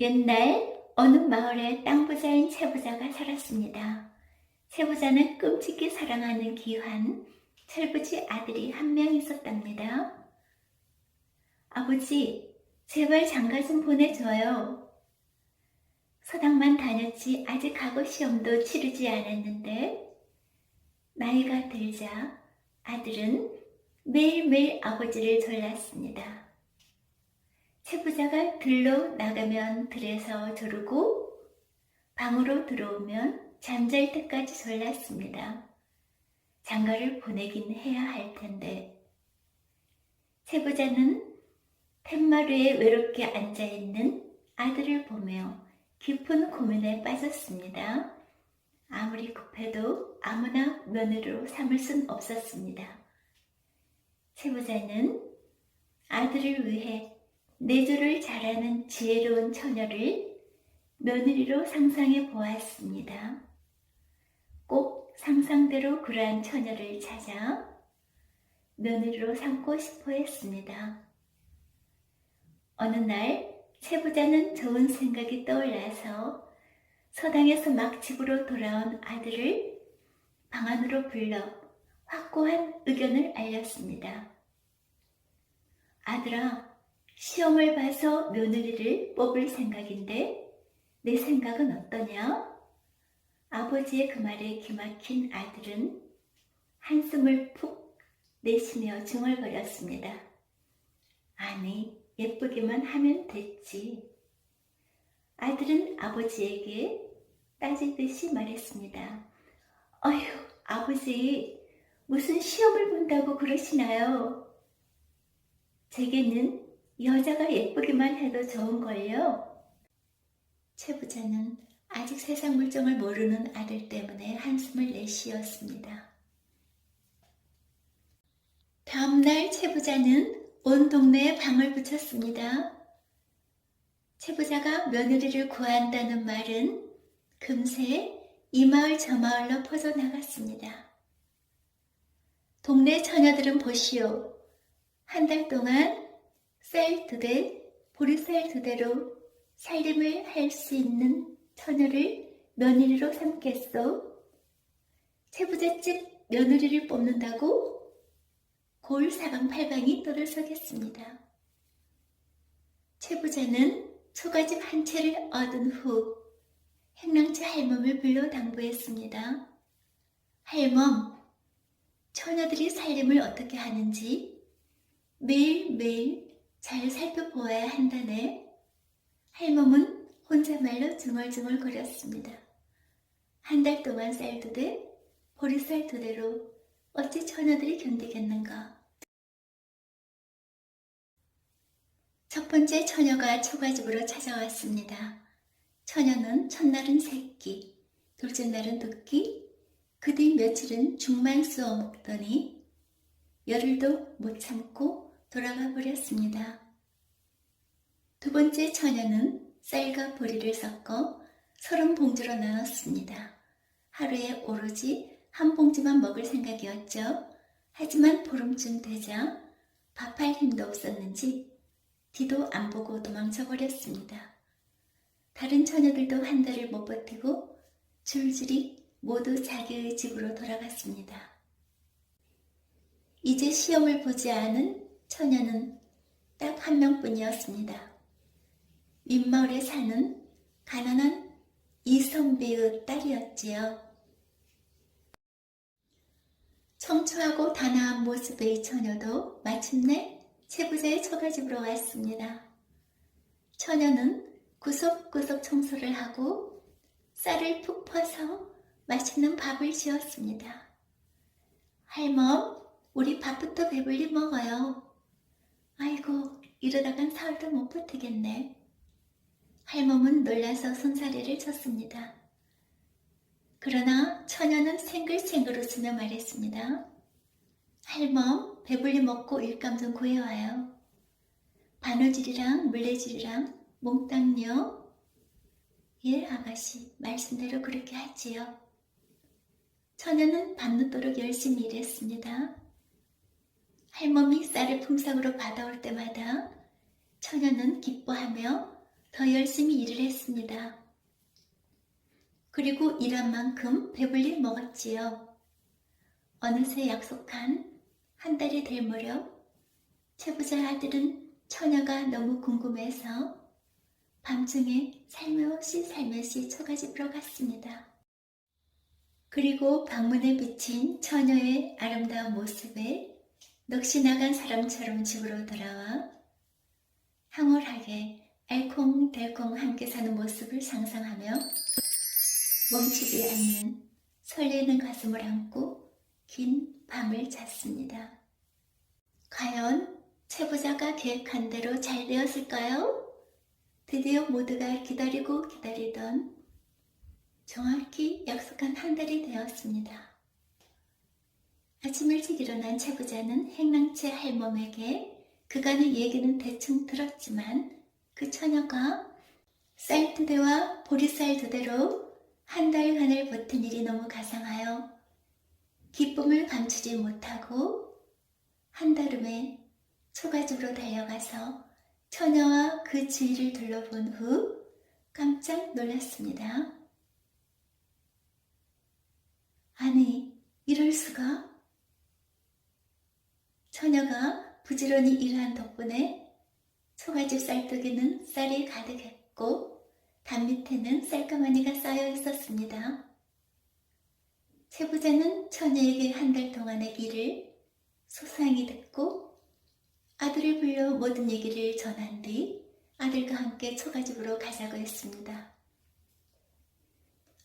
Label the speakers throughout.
Speaker 1: 옛날 어느 마을에 땅부자인 채부자가 살았습니다. 채부자는 끔찍히 사랑하는 귀한 철부지 아들이 한 명 있었답니다. 아버지, 제발 장가 좀 보내줘요. 서당만 다녔지 아직 과거 시험도 치르지 않았는데 나이가 들자 아들은 매일매일 아버지를 졸랐습니다. 채부자가 들로 나가면 들에서 조르고 방으로 들어오면 잠잘 때까지 졸랐습니다. 장가를 보내긴 해야 할 텐데. 채부자는 툇마루에 외롭게 앉아있는 아들을 보며 깊은 고민에 빠졌습니다. 아무리 급해도 아무나 며느리로 삼을 순 없었습니다. 채부자는 아들을 위해 내조를 잘하는 지혜로운 처녀를 며느리로 상상해 보았습니다. 꼭 상상대로 그러한 처녀를 찾아 며느리로 삼고 싶어 했습니다. 어느 날 채부자는 좋은 생각이 떠올라서 서당에서 막 집으로 돌아온 아들을 방 안으로 불러 확고한 의견을 알렸습니다. 아들아, 시험을 봐서 며느리를 뽑을 생각인데 내 생각은 어떠냐? 아버지의 그 말에 기막힌 아들은 한숨을 푹 내쉬며 중얼거렸습니다. 아니, 예쁘기만 하면 됐지. 아들은 아버지에게 따지듯이 말했습니다. 어휴, 아버지, 무슨 시험을 본다고 그러시나요? 제게는 여자가 예쁘기만 해도 좋은걸요. 채부자는 아직 세상 물정을 모르는 아들 때문에 한숨을 내쉬었습니다. 다음날 채부자는 온 동네에 방을 붙였습니다. 채부자가 며느리를 구한다는 말은 금세 이 마을 저 마을로 퍼져나갔습니다. 동네 처녀들은 보시오. 한 달 동안 쌀 2대, 보리쌀 2대로 살림을 할 수 있는 처녀를 며느리로 삼겠소. 채부잣집 며느리를 뽑는다고 골 사방팔방이 떠들썩했습니다. 채부자는 초가집 한 채를 얻은 후 행랑채 할멈을 불러 당부했습니다. 할멈, 처녀들이 살림을 어떻게 하는지 매일매일 잘 살펴보아야 한다네. 할멈은 혼자말로 중얼중얼 거렸습니다. 한 달 동안 쌀 2대, 보리쌀 2대로 어찌 처녀들이 견디겠는가. 첫 번째 처녀가 초가집으로 찾아왔습니다. 처녀는 첫날은 새끼, 둘째 날은 토끼, 그 뒤 며칠은 죽만 쑤어 먹더니 열흘도 못 참고 돌아가 버렸습니다. 두 번째 처녀는 쌀과 보리를 섞어 30봉지로 나눴습니다. 하루에 오로지 한 봉지만 먹을 생각이었죠. 하지만 보름쯤 되자 밥할 힘도 없었는지 뒤도 안 보고 도망쳐 버렸습니다. 다른 처녀들도 한 달을 못 버티고 줄줄이 모두 자기의 집으로 돌아갔습니다. 이제 시험을 보지 않은 처녀는 딱 한 명뿐이었습니다. 윗마을에 사는 가난한 이선비의 딸이었지요. 청초하고 단아한 모습의 처녀도 마침내 채부자의 처가집으로 왔습니다. 처녀는 구석구석 청소를 하고 쌀을 푹 퍼서 맛있는 밥을 지었습니다. 할멈, 우리 밥부터 배불리 먹어요. 아이고, 이러다간 사흘도 못 버티겠네. 할멈은 놀라서 손사래를 쳤습니다. 그러나 처녀는 생글생글 웃으며 말했습니다. 할멈, 배불리 먹고 일감 좀 구해와요. 바느질이랑 물레질이랑 몽땅요. 예, 아가씨, 말씀대로 그렇게 하지요. 처녀는 밤늦도록 열심히 일했습니다. 할멈이 쌀을 품삯으로 받아올 때마다 처녀는 기뻐하며 더 열심히 일을 했습니다. 그리고 일한 만큼 배불리 먹었지요. 어느새 약속한 한 달이 될 무렵 채부자 아들은 처녀가 너무 궁금해서 밤중에 살며시 처갓집으로 갔습니다. 그리고 방문에 비친 처녀의 아름다운 모습에 넋이 나간 사람처럼 집으로 돌아와 황홀하게 알콩달콩 함께 사는 모습을 상상하며 멈추지 않는 설레는 가슴을 안고 긴 밤을 잤습니다. 과연 채부자가 계획한 대로 잘 되었을까요? 드디어 모두가 기다리고 기다리던 정확히 약속한 한 달이 되었습니다. 아침 일찍 일어난 채부자는 행랑채 할멈에게 그간의 얘기는 대충 들었지만 그 처녀가 쌀 2대와 보리쌀 2대로 한 달간을 버틴 일이 너무 가상하여 기쁨을 감추지 못하고 한달음에 초가집으로 달려가서 처녀와 그 주위를 둘러본 후 깜짝 놀랐습니다. 아니, 이럴 수가? 처녀가 부지런히 일한 덕분에 초가집 쌀떡에는 쌀이 가득했고 단밑에는 쌀가마니가 쌓여 있었습니다. 채부자는 처녀에게 한 달 동안의 일을 소상히 듣고 아들을 불러 모든 얘기를 전한 뒤 아들과 함께 초가집으로 가자고 했습니다.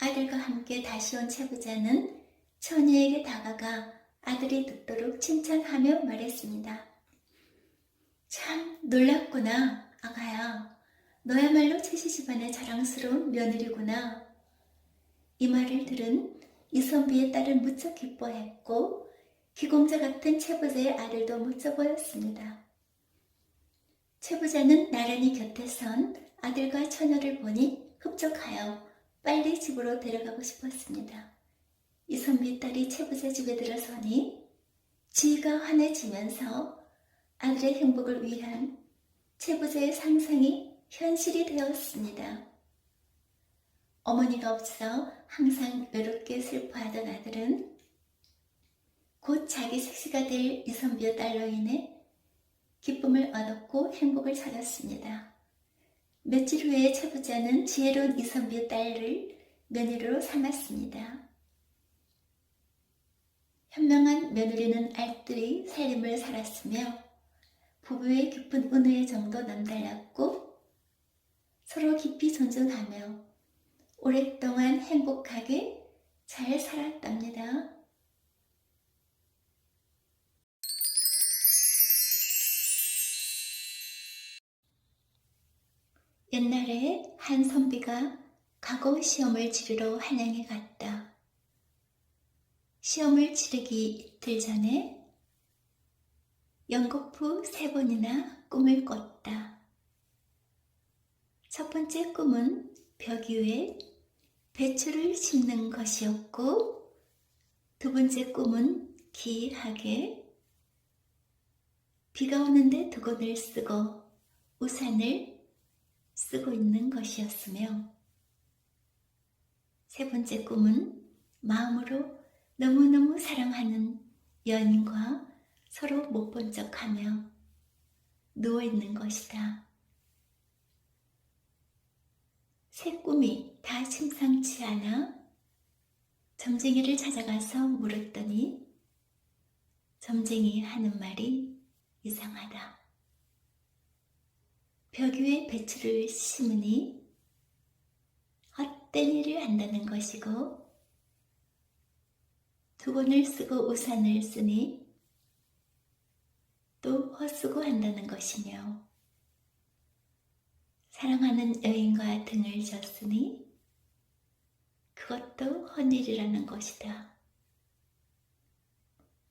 Speaker 1: 아들과 함께 다시 온 채부자는 처녀에게 다가가 아들이 듣도록 칭찬하며 말했습니다. 참 놀랍구나, 아가야. 너야말로 채씨 집안의 자랑스러운 며느리구나. 이 말을 들은 이선비의 딸은 무척 기뻐했고 기공자 같은 채부자의 아들도 멋져 보였습니다. 채부자는 나란히 곁에 선 아들과 처녀를 보니 흡족하여 빨리 집으로 데려가고 싶었습니다. 이선비 딸이 채부자 집에 들어서니 지희가 환해지면서 아들의 행복을 위한 채부자의 상상이 현실이 되었습니다. 어머니가 없어 항상 외롭게 슬퍼하던 아들은 곧 자기 색시가 될 이선비의 딸로 인해 기쁨을 얻었고 행복을 찾았습니다. 며칠 후에 채부자는 지혜로운 이선비의 딸을 며느리로 삼았습니다. 현명한 며느리는 알뜰히 살림을 살았으며 부부의 깊은 은혜의 정도 남달랐고 서로 깊이 존중하며 오랫동안 행복하게 잘 살았답니다. 옛날에 한 선비가 과거 시험을 치르러 한양에 갔다. 시험을 치르기 이틀 전에 연거푸 3번이나 꿈을 꿨다. 첫 번째 꿈은 벽 위에 배추를 심는 것이었고 두 번째 꿈은 기이하게 비가 오는데 두건을 쓰고 우산을 쓰고 있는 것이었으며 세 번째 꿈은 마음으로 너무너무 사랑하는 연인과 서로 못 본 척하며 누워있는 것이다. 세 꿈이 다 심상치 않아 점쟁이를 찾아가서 물었더니 점쟁이 하는 말이 이상하다. 벽 위에 배추를 심으니 헛된 일을 한다는 것이고 두건을 쓰고 우산을 쓰니 또 헛수고 한다는 것이며 사랑하는 여인과 등을 졌으니 그것도 헛일이라는 것이다.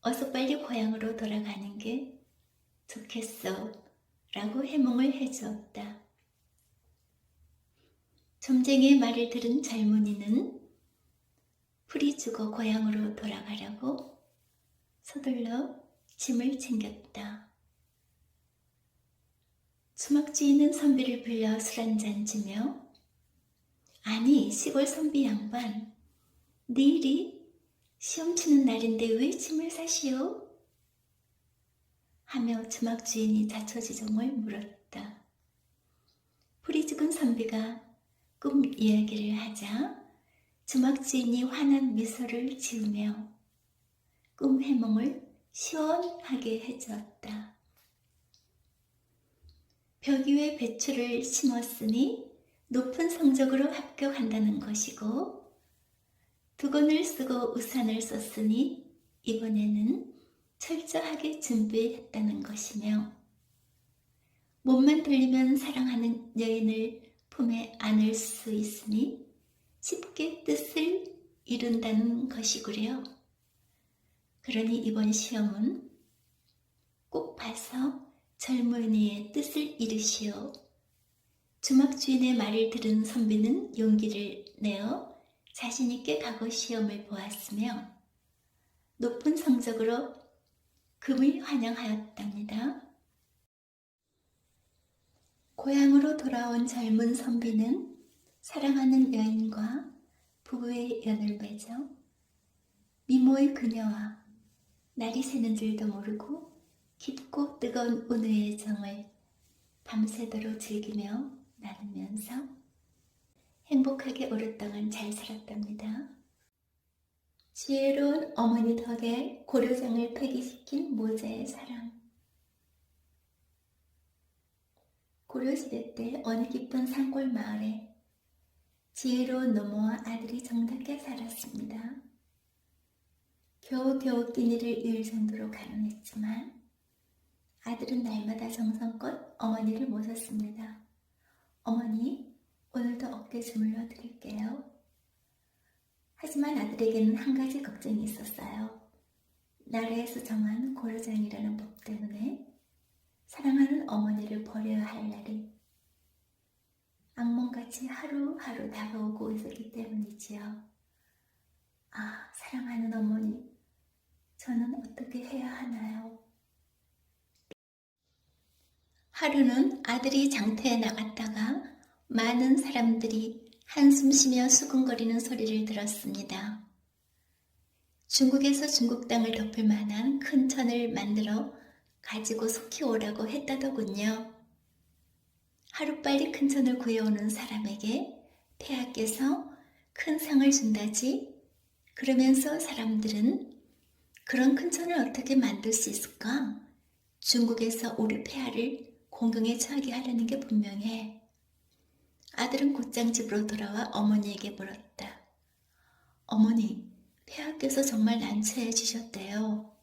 Speaker 1: 어서 빨리 고향으로 돌아가는 게 좋겠어 라고 해몽을 해주었다. 점쟁이의 말을 들은 젊은이는 풀이 주고 고향으로 돌아가려고 서둘러 짐을 챙겼다. 주먹쥐이는 선비를 불러 술 한잔 주며 아니 시골 선비 양반 내일이 시험 치는 날인데 왜 짐을 사시오? 하며 주먹주인이 자초지종을 물었다. 풀이 죽은 선비가 꿈 이야기를 하자 주먹주인이 환한 미소를 지으며 꿈 해몽을 시원하게 해주었다. 벽 위에 배추를 심었으니 높은 성적으로 합격한다는 것이고 두건을 쓰고 우산을 썼으니 이번에는 철저하게 준비했다는 것이며 몸만 돌리면 사랑하는 여인을 품에 안을 수 있으니 쉽게 뜻을 이룬다는 것이구려. 그러니 이번 시험은 꼭 봐서 젊은이의 뜻을 이루시오. 주먹주인의 말을 들은 선비는 용기를 내어 자신있게 각오 시험을 보았으며 높은 성적으로 금을 환영하였답니다. 고향으로 돌아온 젊은 선비는 사랑하는 여인과 부부의 연을 맺어 미모의 그녀와 날이 새는 줄도 모르고 깊고 뜨거운 운우의 정을 밤새도록 즐기며 나누면서 행복하게 오랫동안 잘 살았답니다. 지혜로운 어머니 덕에 고려장을 폐기시킨 모자의 사랑. 고려시대 때 어느 깊은 산골 마을에 지혜로운 노모와 아들이 정답게 살았습니다. 겨우겨우 끼니를 이을 정도로 가난했지만 아들은 날마다 정성껏 어머니를 모셨습니다. 어머니, 오늘도 어깨 주물러 드릴게요. 하지만 아들에게는 한 가지 걱정이 있었어요. 나라에서 정한 고려장이라는 법 때문에 사랑하는 어머니를 버려야 할 날이 악몽같이 하루하루 다가오고 있었기 때문이지요. 아, 사랑하는 어머니, 저는 어떻게 해야 하나요? 하루는 아들이 장터에 나갔다가 많은 사람들이 한숨 쉬며 수근거리는 소리를 들었습니다. 중국에서 중국 땅을 덮을 만한 큰 천을 만들어 가지고 속히 오라고 했다더군요. 하루빨리 큰 천을 구해오는 사람에게 폐하께서 큰 상을 준다지. 그러면서 사람들은 그런 큰 천을 어떻게 만들 수 있을까? 중국에서 우리 폐하를 공경에 처하게 하려는 게 분명해. 아들은 곧장 집으로 돌아와 어머니에게 물었다. 어머니, 폐하께서 정말 난처해 주셨대요.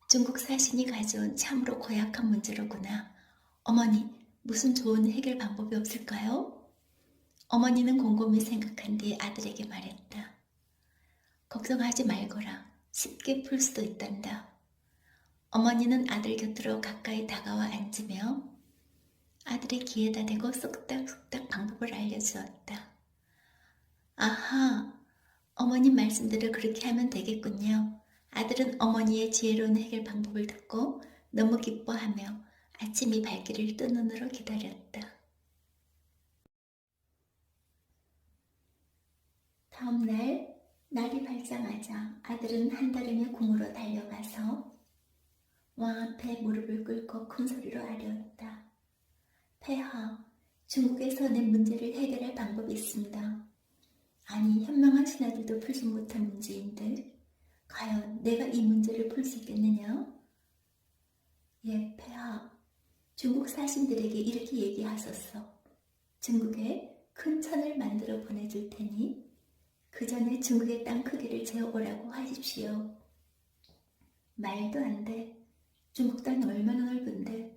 Speaker 1: 중국 사신이 가져온 참으로 고약한 문제로구나. 어머니, 무슨 좋은 해결 방법이 없을까요? 어머니는 곰곰이 생각한 뒤 아들에게 말했다. 걱정하지 말거라. 쉽게 풀 수도 있단다. 어머니는 아들 곁으로 가까이 다가와 앉으며 아들의 귀에다 대고 쏙닥쏙닥 방법을 알려주었다. 아하, 어머님 말씀대로 그렇게 하면 되겠군요. 아들은 어머니의 지혜로운 해결 방법을 듣고 너무 기뻐하며 아침이 밝기를 뜬 눈으로 기다렸다. 다음 날 날이 밝자마자 아들은 한달음에 궁으로 달려가서 왕 앞에 무릎을 꿇고 큰 소리로 아뢰었다. 폐하, 중국에서 내 문제를 해결할 방법이 있습니다. 아니, 현명한 신하들도 풀지 못한 문제인데 과연 내가 이 문제를 풀 수 있겠느냐? 예, 폐하. 중국 사신들에게 이렇게 얘기하소서. 중국에 큰 천을 만들어 보내줄 테니 그 전에 중국의 땅 크기를 재어오라고 하십시오. 말도 안 돼. 중국 땅이 얼마나 넓은데.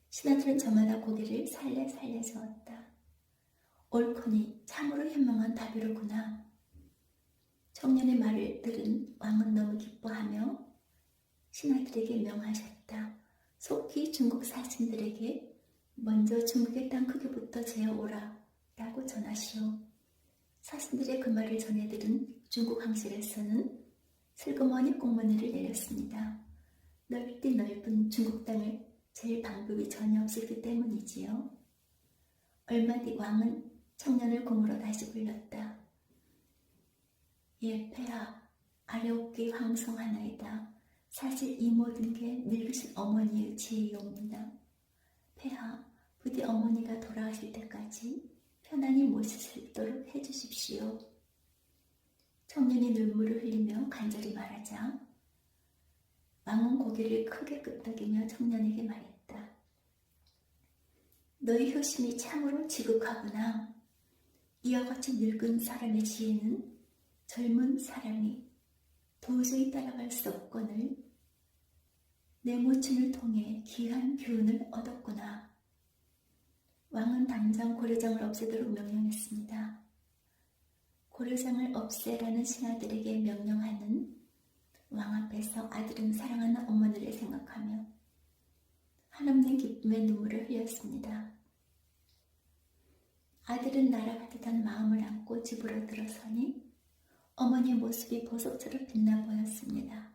Speaker 1: 신하들은 저마다 고개를 살레살레 저었다. 옳거니 참으로 현명한 답이로구나. 청년의 말을 들은 왕은 너무 기뻐하며 신하들에게 명하셨다. 속히 중국 사신들에게 먼저 중국의 땅 크기부터 재어오라 라고 전하시오. 사신들의 그 말을 전해들은 중국 황실에서는 슬그머니 공문회를 내렸습니다. 넓디 넓은 중국 땅을 질 방법이 전혀 없었기 때문이지요. 얼마 뒤 왕은 청년을 궁으로 다시 불렀다. 예, 폐하, 아래옵기 황송하나이다. 사실 이 모든 게 늙으신 어머니의 지혜이옵니다. 폐하, 부디 어머니가 돌아가실 때까지 편안히 모실 수 있도록 해주십시오. 청년이 눈물을 흘리며 간절히 말하자 왕은 고개를 크게 끄덕이며 청년에게 말했다. 너의 효심이 참으로 지극하구나. 이와 같이 늙은 사람의 지혜는 젊은 사람이 도저히 따라갈 수 없거늘 내 모친을 통해 귀한 교훈을 얻었구나. 왕은 당장 고려장을 없애도록 명령했습니다. 고려장을 없애라는 신하들에게 명령하는 왕 앞에서 아들은 사랑하는 어머니를 생각하며 한없는 기쁨의 눈물을 흘렸습니다. 아들은 날아갈 듯한 마음을 안고 집으로 들어서니 어머니의 모습이 보석처럼 빛나 보였습니다.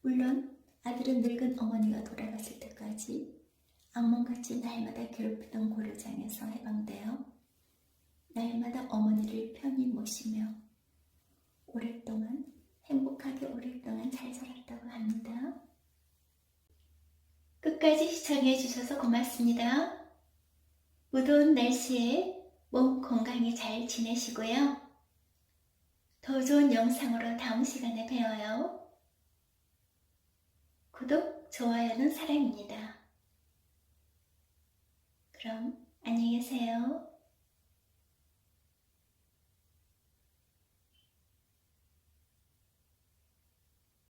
Speaker 1: 물론 아들은 늙은 어머니가 돌아갔을 때까지 악몽같이 날마다 괴롭히던 고려장에서 해방되어 날마다 어머니를 편히 모시며 오랫동안 행복하게 오랫동안 잘 살았다고 합니다. 끝까지 시청해 주셔서 고맙습니다. 무더운 날씨에 몸 건강히 잘 지내시고요. 더 좋은 영상으로 다음 시간에 뵈어요. 구독, 좋아요는 사랑입니다. 그럼 안녕히 계세요.